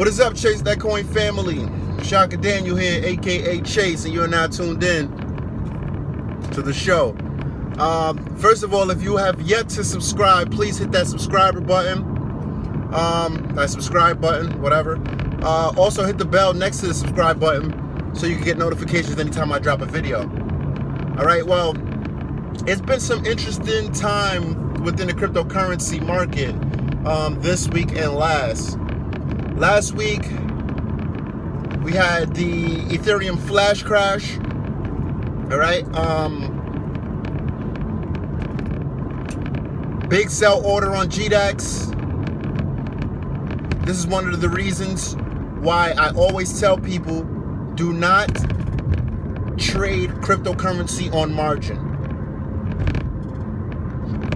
What is up, Chasethatcoin family? Shaka Daniel here, aka Chase, and you're now tuned in to the show. First of all, if you have yet to subscribe, please hit that subscriber button. That subscribe button, whatever. Also hit the bell next to the subscribe button so you can get notifications anytime I drop a video. Alright, well, it's been some interesting time within the cryptocurrency market this week and last. Last week, we had the Ethereum flash crash. Alright, big sell order on GDAX. This is one of the reasons why I always tell people, do not trade cryptocurrency on margin.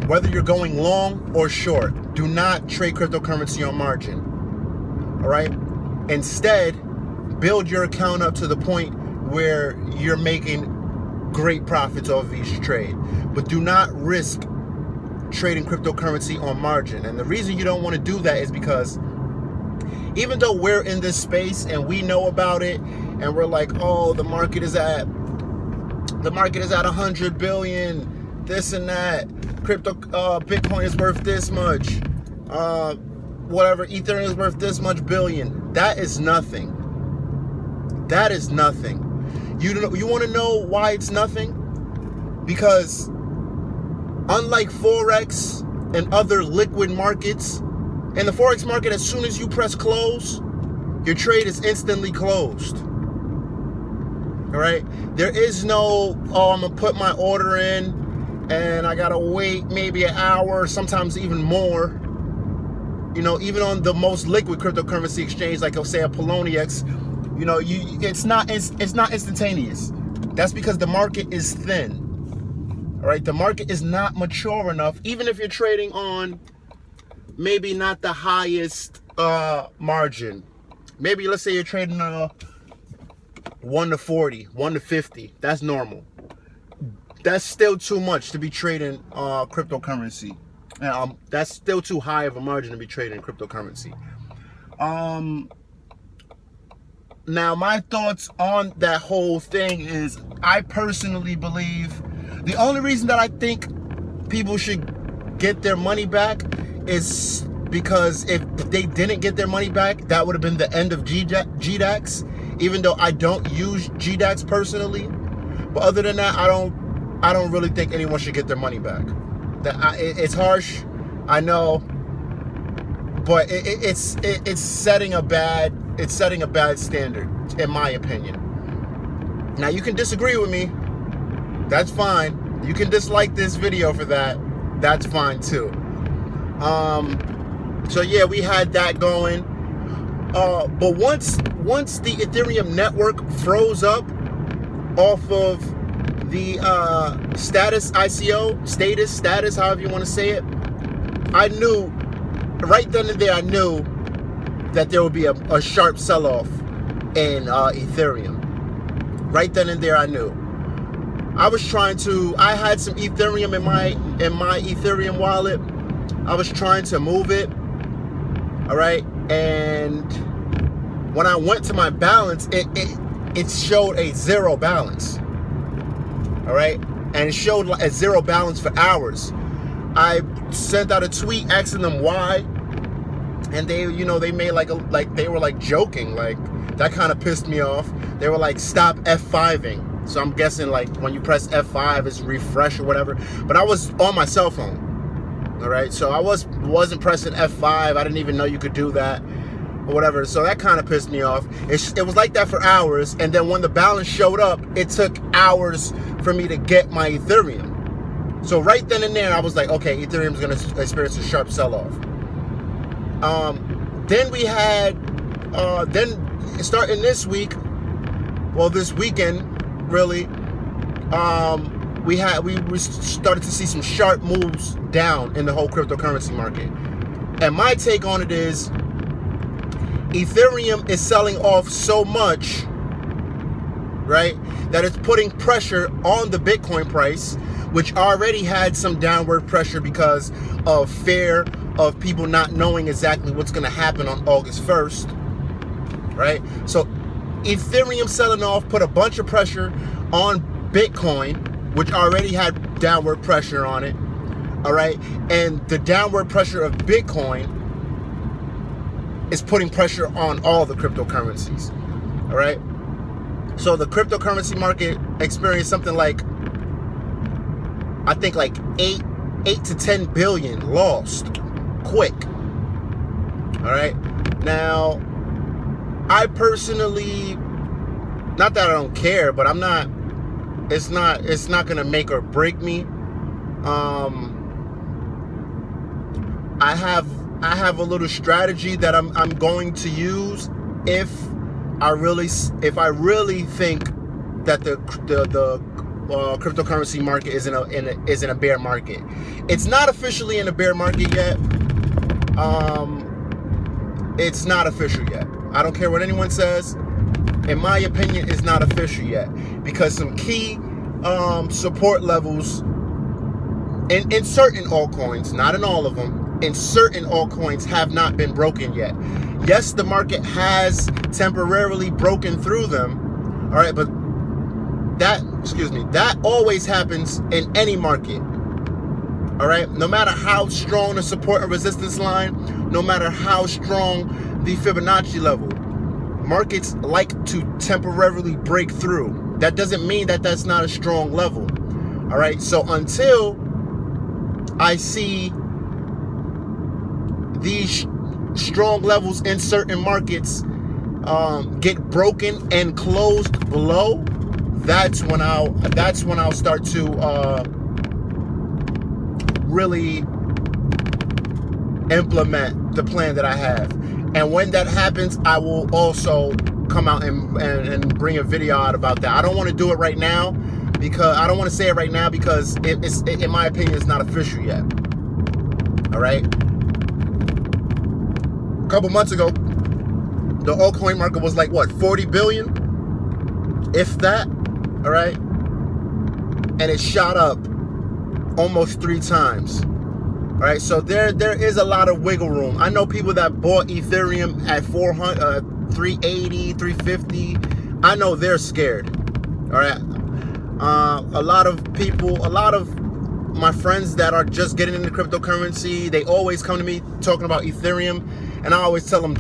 Whether you're going long or short, do not trade cryptocurrency on margin. All right? Instead, build your account up to the point where you're making great profits off of each trade. But do not risk trading cryptocurrency on margin. And the reason you don't want to do that is because even though we're in this space and we know about it, and we're like, oh, the market is at 100 billion, this and that, Bitcoin is worth this much, whatever, Ethereum is worth this much billion. That is nothing. That is nothing. You want to know why it's nothing? Because unlike Forex and other liquid markets, in the Forex market, as soon as you press close, your trade is instantly closed. All right? There is no, oh, I'm going to put my order in and I got to wait maybe an hour, sometimes even more. You know, even on the most liquid cryptocurrency exchange, like I'll say a Poloniex, you know, it's not instantaneous. That's because the market is thin. All right? The market is not mature enough, even if you're trading on maybe not the highest margin. Maybe let's say you're trading 1 to 40, 1 to 50. That's normal. That's still too much to be trading cryptocurrency. That's still too high of a margin to be trading cryptocurrency. Now, my thoughts on that whole thing is, I personally believe the only reason that I think people should get their money back is because if they didn't get their money back, that would have been the end of GDAX, even though I don't use GDAX personally. But other than that, I don't really think anyone should get their money back. It's harsh, I know, but it's setting a bad standard, in my opinion. Now, you can disagree with me. That's fine. You can dislike this video for that. That's fine too. So yeah, we had that going. But once the Ethereum network froze up off of the Stratis ICO, Stratis, however you want to say it, I knew right then and there, I knew that there would be a sharp sell-off in Ethereum. Right then and there, I knew. I had some Ethereum in my Ethereum wallet. I was trying to move it, all right, and when I went to my balance, it showed a zero balance, all right, and it showed a zero balance for hours. I sent out a tweet asking them why, and they, you know, they made they were like joking, like that kind of pissed me off. They were like, stop F5ing. So I'm guessing like when you press F5, it's refresh or whatever. But I was on my cell phone. All right, so I wasn't pressing F5. I didn't even know you could do that or whatever. So that kind of pissed me off. It was like that for hours, and then when the balance showed up, it took hours for me to get my Ethereum. So right then and there, I was like, okay, Ethereum's going to experience a sharp sell-off. Then we had, then starting this week, well, this weekend, really, we started to see some sharp moves down in the whole cryptocurrency market. And my take on it is, Ethereum is selling off so much, right, that it's putting pressure on the Bitcoin price, which already had some downward pressure because of fear of people not knowing exactly what's going to happen on August 1st. right? So Ethereum selling off put a bunch of pressure on Bitcoin, which already had downward pressure on it, all right? And the downward pressure of Bitcoin is putting pressure on all the cryptocurrencies, all right? So the cryptocurrency market experienced something like, I think like 8 to 10 billion lost quick, all right? Now, I personally, not that I don't care, but I'm not, it's not gonna make or break me. I have a little strategy that I'm going to use if I really think that the cryptocurrency market is in a bear market. It's not officially in a bear market yet. It's not official yet. I don't care what anyone says. In my opinion, it's not official yet, because some key support levels in certain altcoins, not in all of them, in certain altcoins have not been broken yet. Yes, the market has temporarily broken through them, all right, but that always happens in any market, all right? No matter how strong the support and resistance line, no matter how strong the Fibonacci level, markets like to temporarily break through. That doesn't mean that that's not a strong level, all right? So until I see these strong levels in certain markets get broken and closed below, that's when I'll start to really implement the plan that I have. And when that happens, I will also come out and bring a video out about that. I don't want to do it right now, because I don't want to say it right now, because it's in my opinion, it's not official yet. All right. A couple months ago, the altcoin market was like what, 40 billion, if that. All right, and it shot up almost 3 times. All right, so there is a lot of wiggle room. I know people that bought Ethereum at 400, 380, 350. I know they're scared. All right, a lot of people, a lot of my friends that are just getting into cryptocurrency, they always come to me talking about Ethereum, and I always tell them,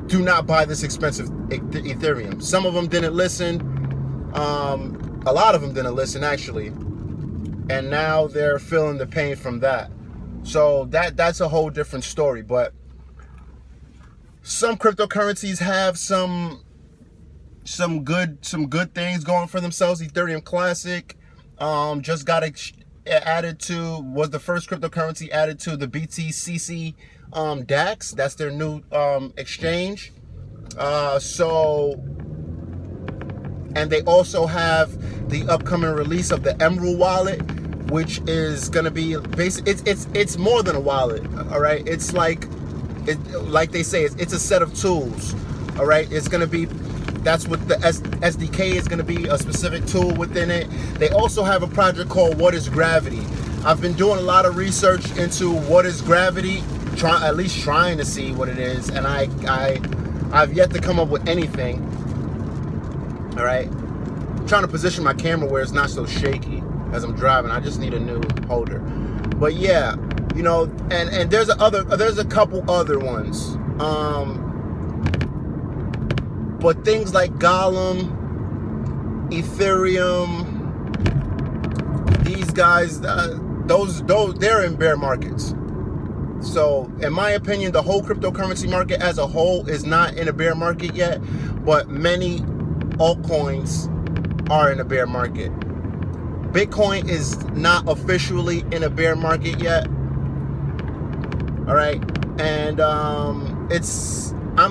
do not buy this expensive Ethereum. Some of them didn't listen. A lot of them didn't listen, actually, and now they're feeling the pain from that. So that's a whole different story. But some cryptocurrencies have some good things going for themselves. Ethereum Classic just got added to, was the first cryptocurrency added to the BTCC DAX. That's their new exchange. And they also have the upcoming release of the Emerald wallet, which is gonna be it's more than a wallet, all right? It's like they say, it's a set of tools, all right? It's gonna be, that's what the SDK is gonna be, a specific tool within it. They also have a project called What is Gravity? I've been doing a lot of research into what is gravity, at least trying to see what it is, and I've yet to come up with anything. All right, I'm trying to position my camera where it's not so shaky as I'm driving. I just need a new holder. But yeah, you know, and there's a couple other ones. But things like Golem, Ethereum, these guys, those they're in bear markets. So in my opinion, the whole cryptocurrency market as a whole is not in a bear market yet, but many altcoins are in a bear market. Bitcoin is not officially in a bear market yet. All right, and I'm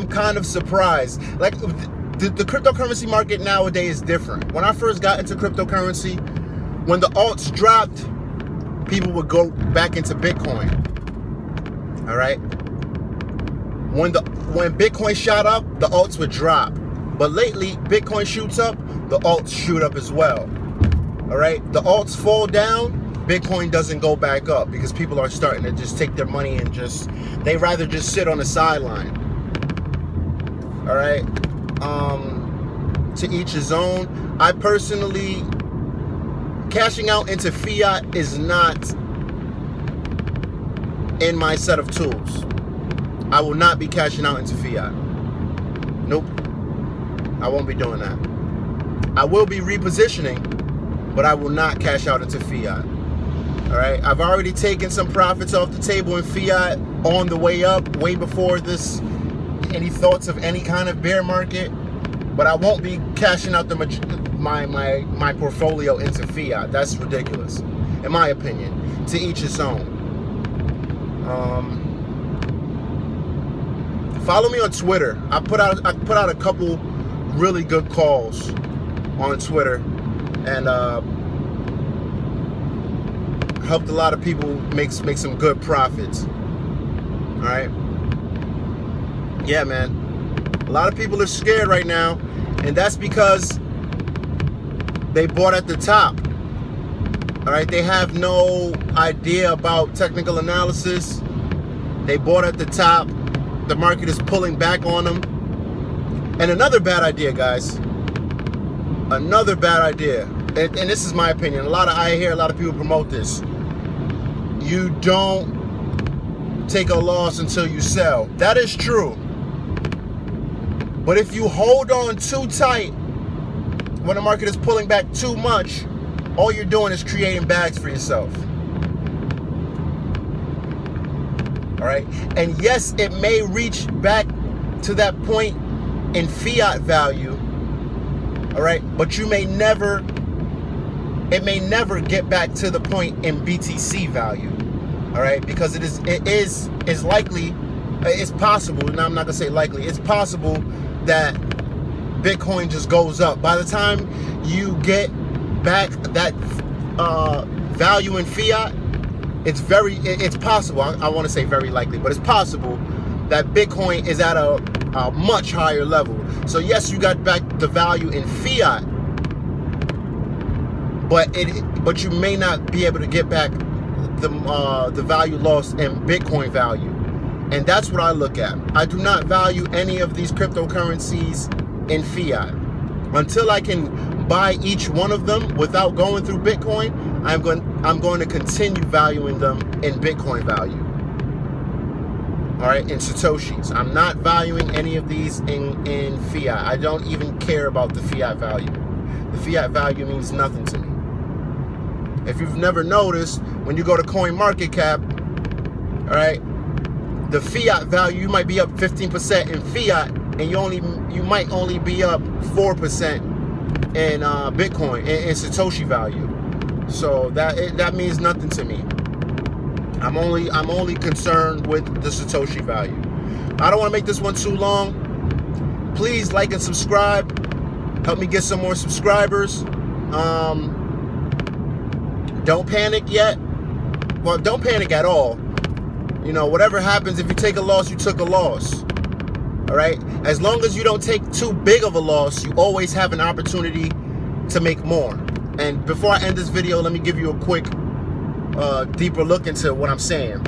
kind of surprised. Like the cryptocurrency market nowadays is different. When I first got into cryptocurrency, when the alts dropped, people would go back into Bitcoin. All right. When Bitcoin shot up, the alts would drop. But lately, Bitcoin shoots up, the alts shoot up as well. All right. The alts fall down, Bitcoin doesn't go back up, because people are starting to just take their money and they rather just sit on the sideline. All right. To each his own. I personally, cashing out into fiat is not in my set of tools. I will not be cashing out into fiat. Nope. I won't be doing that. I will be repositioning, but I will not cash out into fiat. All right. I've already taken some profits off the table in fiat on the way up, way before this, any thoughts of any kind of bear market. But I won't be cashing out my portfolio into fiat. That's ridiculous, in my opinion. To each his own. Follow me on Twitter. I put out a couple really good calls on Twitter, and helped a lot of people make some good profits. All right. Yeah, man. A lot of people are scared right now, and that's because they bought at the top. All right, they have no idea about technical analysis. They bought at the top. The market is pulling back on them. And another bad idea, guys. Another bad idea. And this is my opinion. I hear a lot of people promote this. You don't take a loss until you sell. That is true. But if you hold on too tight when the market is pulling back too much, all you're doing is creating bags for yourself. All right. And yes, it may reach back to that point in fiat value. All right. But it may never get back to the point in BTC value. All right. Because it is likely, it's possible. Now I'm not gonna say likely. It's possible that Bitcoin just goes up. By the time you get back that value in fiat, it's possible. I want to say very likely, but it's possible that Bitcoin is at a much higher level. So yes, you got back the value in fiat, but you may not be able to get back the value lost in Bitcoin value. And that's what I look at. I do not value any of these cryptocurrencies in fiat. Until I can buy each one of them without going through Bitcoin, I'm going to continue valuing them in Bitcoin value. All right, in Satoshis. I'm not valuing any of these in fiat. I don't even care about the fiat value. The fiat value means nothing to me. If you've never noticed, when you go to CoinMarketCap, all right, the fiat value, you might be up 15% in fiat, and you might only be up 4% in Bitcoin, in Satoshi value. So that means nothing to me. I'm only concerned with the Satoshi value. I don't want to make this one too long. Please like and subscribe. Help me get some more subscribers. Don't panic yet. Well, don't panic at all. You know, whatever happens, if you take a loss, you took a loss. All right? As long as you don't take too big of a loss, you always have an opportunity to make more. And before I end this video, let me give you a quick, deeper look into what I'm saying.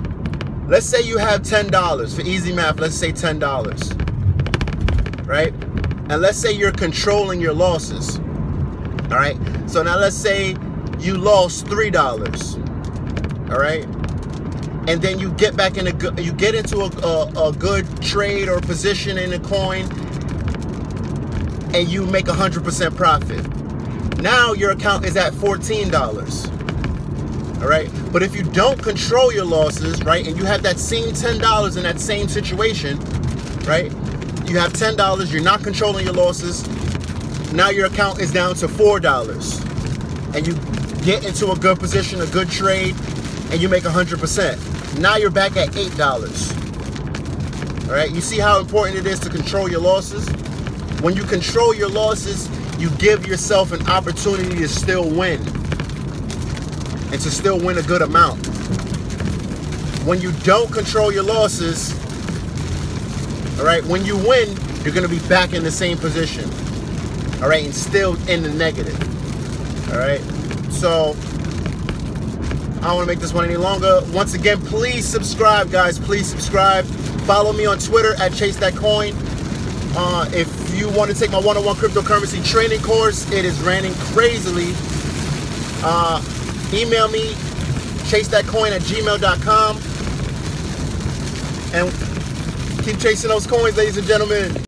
Let's say you have $10. For easy math, let's say $10. Right? And let's say you're controlling your losses. All right? So now let's say you lost $3. All right? And then you get back in you get into a good trade or position in a coin, and you make 100% profit. Now your account is at $14. All right. But if you don't control your losses, right, and you have that same $10 in that same situation, right? You have $10. You're not controlling your losses. Now your account is down to $4, and you get into a good position, a good trade, and you make 100%. Now you're back at $8. All right, you see how important it is to control your losses? When you control your losses, you give yourself an opportunity to still win, and to still win a good amount. When you don't control your losses, all right, when you win, you're going to be back in the same position, all right, and still in the negative. All right, so I don't want to make this one any longer. Once again, please subscribe, guys. Please subscribe. Follow me on Twitter at Chasethatcoin. If you want to take my one-on-one cryptocurrency training course, it is running crazily. Email me, chasethatcoin@gmail.com, and keep chasing those coins, ladies and gentlemen.